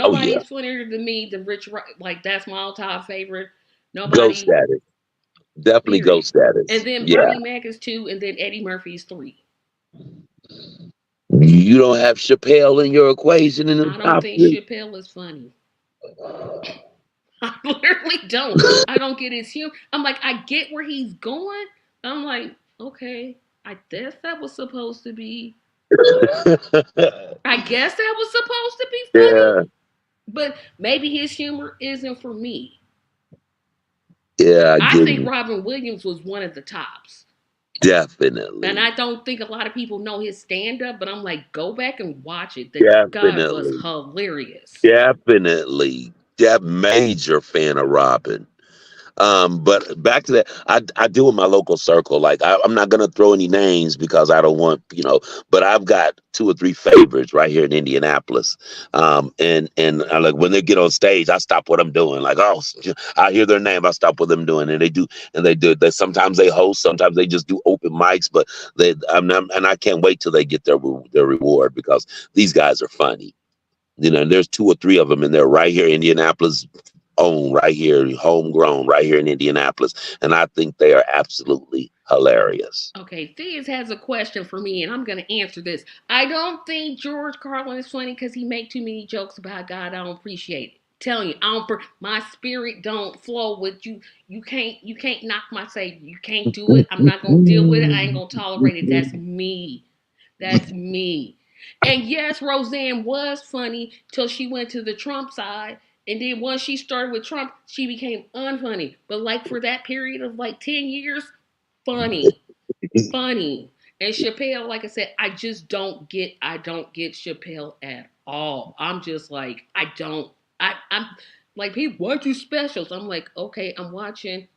Oh yeah, Nobody's funnier than me than like that's my all-time favorite. ghost Nobody, status. Definitely period. ghost And status. then Yeah, Bernie Mac is two, and then Eddie Murphy's three. you don't have Chappelle in your equation in the I don't top think three. Chappelle is funny. I literally don't. I don't get his humor. I'm like, I get where he's going. I'm like, okay, I guess that was supposed to be. I guess that was supposed to be funny, Yeah, but maybe his humor isn't for me. yeah, I I get think it. Robin Williams was one of the tops. And Definitely, I don't think a lot of people know his stand up, but I'm like, go back and watch it. The guy was definitely, hilarious. definitely. That major fan of Robin. But back to that, I do in my local circle. Like I'm not gonna throw any names because I don't want But I've got two or three favorites right here in Indianapolis. And I like when they get on stage, I stop what I'm doing. Like I hear their name, I stop what I'm doing, and they do. They sometimes they host, sometimes they just do open mics. But and I can't wait till they get their reward because these guys are funny. And there's two or three of them, and they're right here, Indianapolis own, right here, homegrown, right here in Indianapolis, and I think they are absolutely hilarious. Okay, Thiz has a question for me, and I'm going to answer this. I don't think George Carlin is funny because he make too many jokes about God. I don't appreciate it. Telling you, I don't. My spirit don't flow with you. You can't knock my savior. You can't do it. I'm not gonna deal with it. I ain't gonna tolerate it. That's me. That's me. And yes, Roseanne was funny till she went to the Trump side. And then once she started with Trump, she became unfunny. But like for that period of like 10 years, funny. Funny. And Chappelle, like I said, I don't get Chappelle at all. I'm just like, I'm like people watch you specials. I'm like, okay, I'm watching.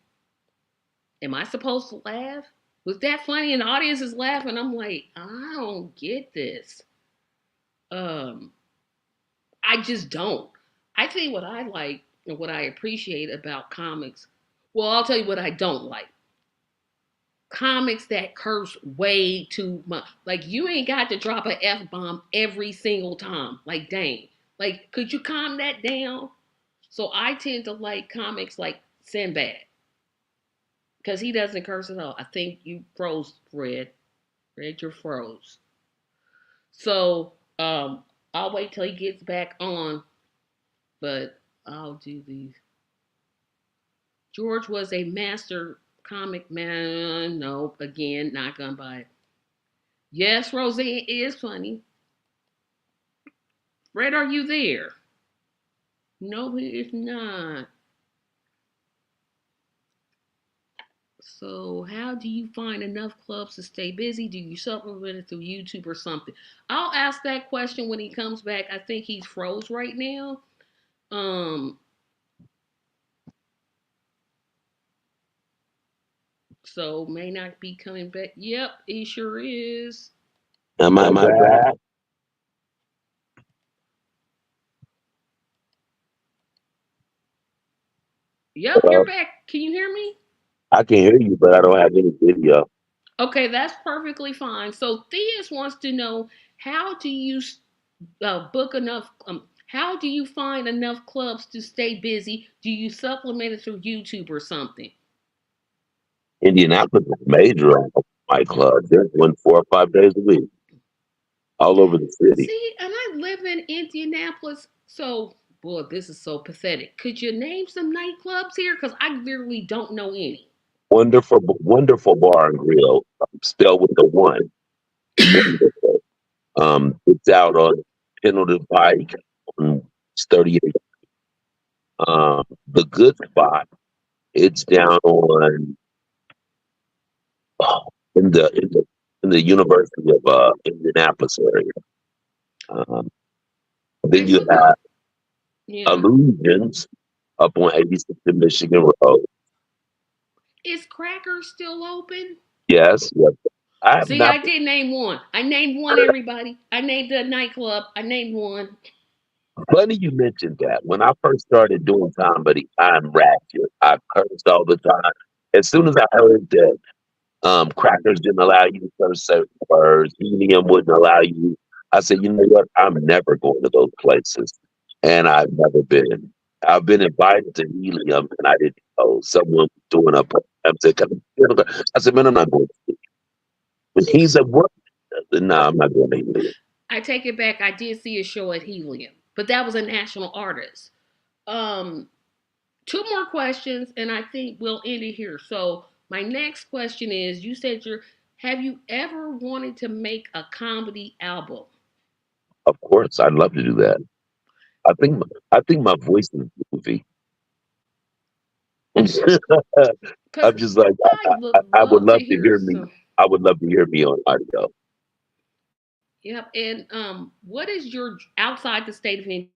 Am I supposed to laugh? Was that funny? And the audience is laughing. I'm like, I don't get this. Um, I just don't. I tell you what I like and what I appreciate about comics. Well, I'll tell you what I don't like. Comics that curse way too much. Like you ain't got to drop a F bomb every single time. Like dang. Like could you calm that down? So I tend to like comics like Sinbad because he doesn't curse at all. I think you froze, Fred. Fred, you're froze. So I'll wait till he gets back on, but I'll do these. George was a master comic man. Nope, again, not gonna buy it. Yes, Roseanne is funny. Fred, are you there? No, he is not. So, how do you find enough clubs to stay busy? Do you supplement it through YouTube or something? I'll ask that question when he comes back. I think he's froze right now. Um, so may not be coming back. Yep, he sure is. Am I Am I back? back? Yep, you're Uh, back. Can you hear me? I can hear you, but I don't have any video. Okay, that's perfectly fine. So Theus wants to know how do you book enough? How do you find enough clubs to stay busy? Do you supplement it through YouTube or something? Indianapolis is major on my club. There's one 4 or 5 days a week. all over the city. See, and I live in Indianapolis, so boy, this is so pathetic. Could you name some nightclubs here? Because I literally don't know any. Wonderful, wonderful bar and grill, spelled with a one. Wonderful. It's out on Pendleton Pike on 38. The good spot, it's down on oh, in the University of Indianapolis area. Um, then Okay, you so have yeah, Illusions up on 86th and Michigan Road. is Cracker still open? Yes, yes. I have See, not. I did name one. I named one. Everybody, I named a nightclub. I named one. Funny you mentioned that. When I first started doing comedy, I'm ratchet. I cursed all the time. As soon as I heard that crackers didn't allow you to curse certain words, helium wouldn't allow you, I said, you know what? I'm never going to those places. And I've never been. I've been invited to helium and I didn't know. Someone was doing a program. Said, "Come on." I said, man, I'm not going to. But he said, what? No, I'm not going to helium. I take it back. I did see a show at Helium, but that was a national artist. Um, Two more questions, and I think we'll end it here. So my next question is: you said you're. Have you ever wanted to make a comedy album? Of course, I'd love to do that. I think I think my voice is goofy. Because I'm just like I would I would love to love to hear hear me. some. I would love to hear me on audio. Yep. And what is your outside the state of Indiana?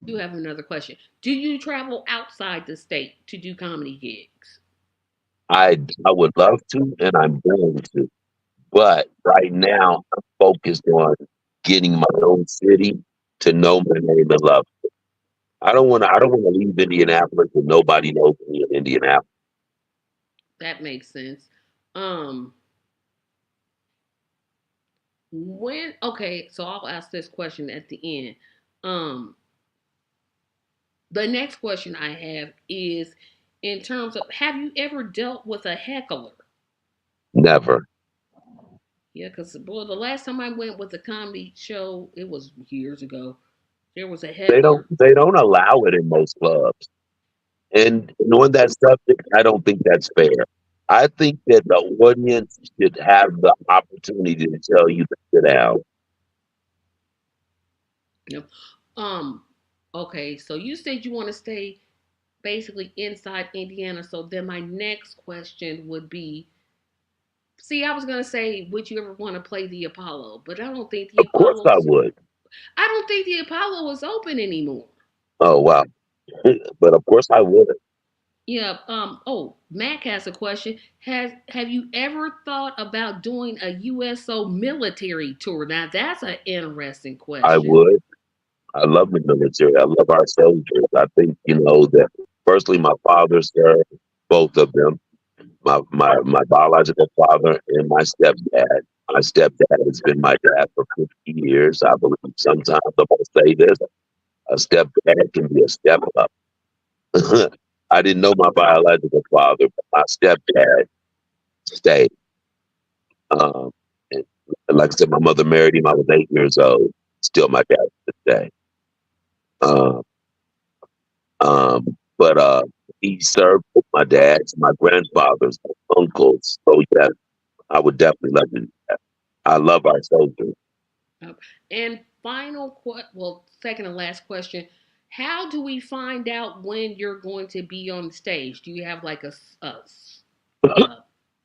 I do have another question. Do you travel outside the state to do comedy gigs? I would love to, and I'm going to. But right now, I'm focused on getting my own city to know my name and love. I don't want to. I don't want to leave Indianapolis and nobody knows me in Indianapolis. That makes sense. Um, when okay, so I'll ask this question at the end. Um, the next question I have is in terms of have you ever dealt with a heckler? Never. Yeah, because boy, the last time I went with a comedy show, it was years ago. There was a They don't. heckler. They don't allow it in most clubs. And on that subject, I don't think that's fair. I think that the audience should have the opportunity to tell you to sit down. Yep. Um, okay, so you said you want to stay basically inside Indiana. So then my next question would be, see, I was gonna say, would you ever want to play the Apollo? But Of course I would. I don't think the Apollo is open anymore. Oh wow. But of course I would. Yeah. Oh, Mac has a question. Have you ever thought about doing a USO military tour? Now that's an interesting I question. would. I love the military. I love our soldiers. I think, that firstly, my father served, both of them, my biological father and my stepdad. My stepdad has been my dad for 50 years. I believe sometimes I'm going to say this, a stepdad can be a step up. I didn't know my biological father, but my stepdad stayed. Um, and like I said, my mother married him. I was 8 years old. Still my dad to this day. Um, but he served with my dad's, my grandfather's, uncles. So yeah, I would definitely love to do that. I love our soldiers. Uh, and well, second and last question. How do we find out when you're going to be on the stage? Do you have like a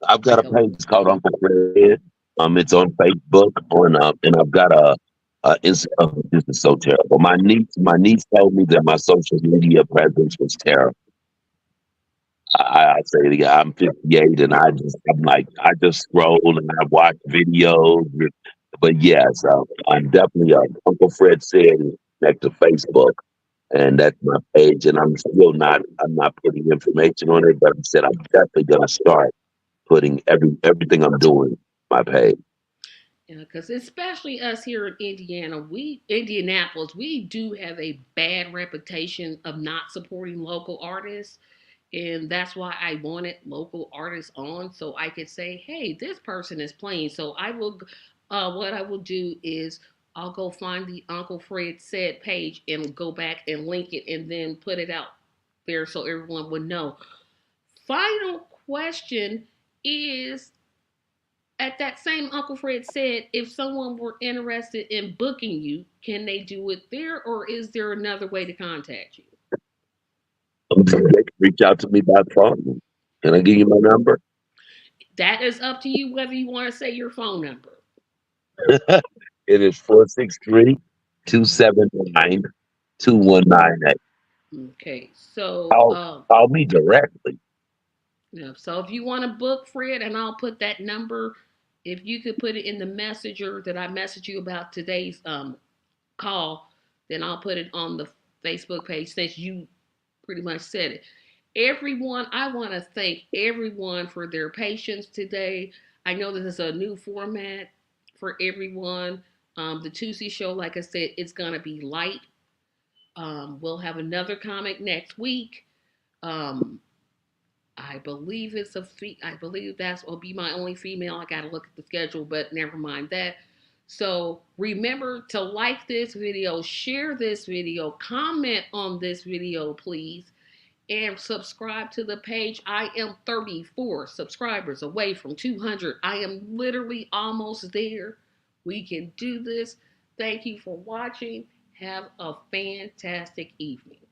I've got like a a page called Uncle Fred. It's on Facebook, and I've got this is so terrible. My niece told me that my social media presence was terrible. I say it again. I'm 58, and I'm like I just scroll and I watch videos. But yes, I'm definitely Uncle Fred said connect to Facebook, and that's my page. And I'm not putting information on it, but I said I'm definitely gonna start putting everything I'm doing on my page. Yeah, because especially us here in Indianapolis, we do have a bad reputation of not supporting local artists. And that's why I wanted local artists on so I could say, hey, this person is playing. So what I will do is I'll go find the Uncle Fred Said page and go back and link it and then put it out there so everyone would know. Final question is, at that same Uncle Fred Said, if someone were interested in booking you, can they do it there, or is there another way to contact you? They can reach out to me by phone. Can I give you my number? That is up to you whether you want to say your phone number. It is 463-279-2198. Okay, so Call me directly. yeah, so if you want to book Fred, and I'll put that number, if you could put it in the messenger that I messaged you about today's call, then I'll put it on the Facebook page since you pretty much said it. Everyone, I want to thank everyone for their patience today. I know this is a new format for everyone. The Tracy Show, like I said, it's gonna be light. We'll have another comic next week. Um, I believe it's I believe that will be my only female. I gotta look at the schedule, but never mind that. So remember to like this video, share this video, comment on this video, please, and subscribe to the page. I am 34 subscribers away from 200. I am literally almost there. We can do this. Thank you for watching. Have a fantastic evening.